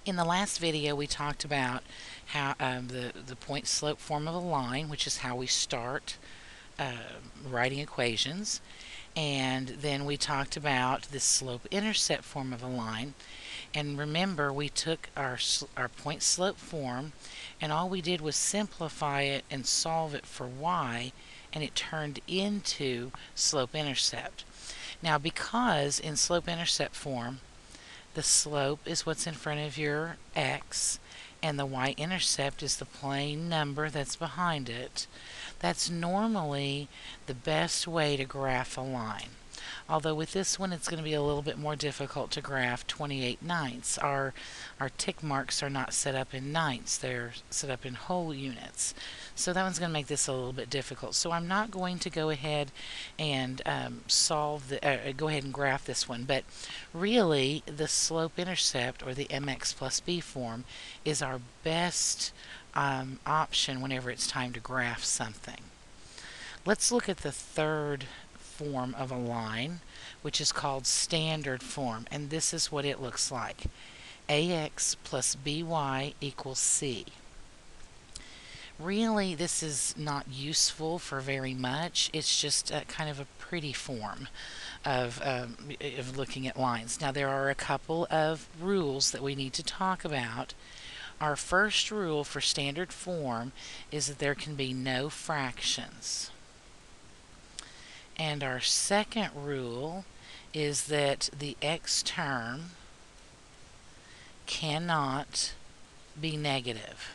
In the last video, we talked about how the point slope form of a line, which is how we start writing equations. And then we talked about the slope intercept form of a line. And remember, we took our point slope form and all we did was simplify it and solve it for y, and it turned into slope intercept. Now, because in slope intercept form the slope is what's in front of your x, and the y-intercept is the plane number that's behind it, that's normally the best way to graph a line. Although with this one it's going to be a little bit more difficult to graph 28/9. Our tick marks are not set up in ninths, they're set up in whole units. So that one's going to make this a little bit difficult. So I'm not going to go ahead and go ahead and graph this one. But really, the slope-intercept, or the mx plus b form, is our best option whenever it's time to graph something. Let's look at the third form of a line, which is called standard form, and this is what it looks like. ax plus by equals c. Really, this is not useful for very much. It's just kind of a pretty form of looking at lines. Now, there are a couple of rules that we need to talk about. Our first rule for standard form is that there can be no fractions. And our second rule is that the x term cannot be negative.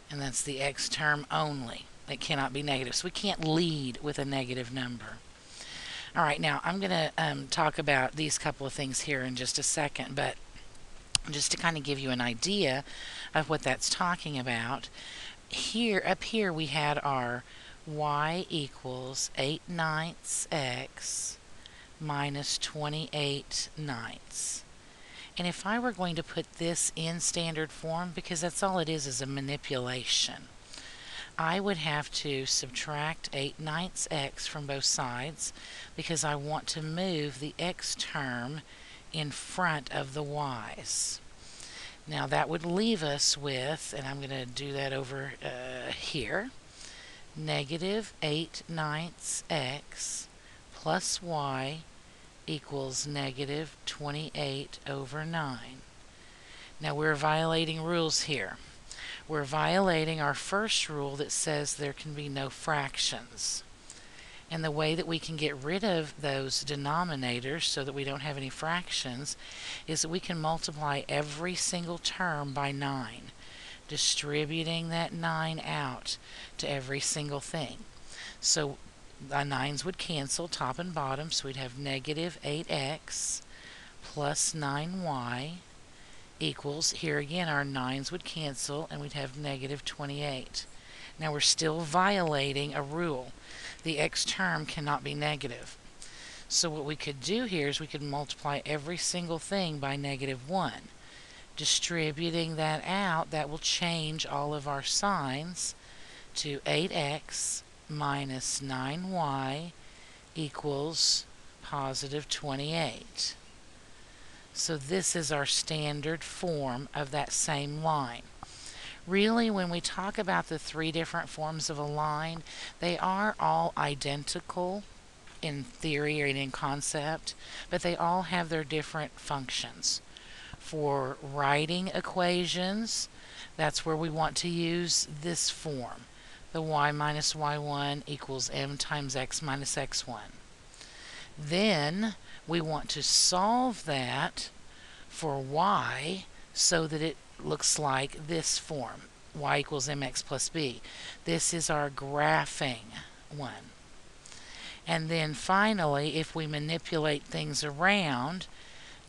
And that's the x term only. It cannot be negative. So we can't lead with a negative number. All right, now I'm going to talk about these couple of things here in just a second, but just to kind of give you an idea of what that's talking about, up here we had our y equals 8/9 x minus 28/9. And if I were going to put this in standard form, because that's all it is a manipulation, I would have to subtract 8/9 x from both sides because I want to move the x term in front of the y's. Now that would leave us with, and I'm going to do that over here, negative 8/9 x plus y equals negative 28/9. Now we're violating rules here. We're violating our first rule that says there can be no fractions. And the way that we can get rid of those denominators so that we don't have any fractions is that we can multiply every single term by 9, distributing that 9 out to every single thing. So the 9's would cancel top and bottom, so we'd have negative 8x plus 9y equals, here again our 9's would cancel and we'd have negative 28. Now we're still violating a rule. The x term cannot be negative. So what we could do here is we could multiply every single thing by negative 1. Distributing that out, that will change all of our signs to 8x minus 9y equals positive 28. So this is our standard form of that same line. Really, when we talk about the three different forms of a line, they are all identical in theory and in concept, but they all have their different functions. For writing equations, that's where we want to use this form. The y minus y1 equals m times x minus x1. Then we want to solve that for y so that it looks like this form, y equals mx plus b. This is our graphing one. And then finally, if we manipulate things around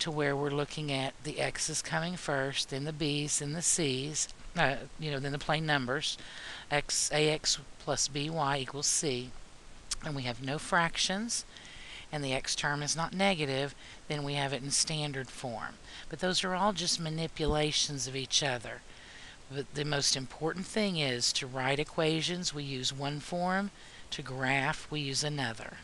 to where we're looking at the x's coming first, then the b's, then the c's, then the plain numbers, ax plus by equals c, and we have no fractions, and the x term is not negative, then we have it in standard form. But those are all just manipulations of each other. But the most important thing is to write equations, we use one form. To graph, we use another.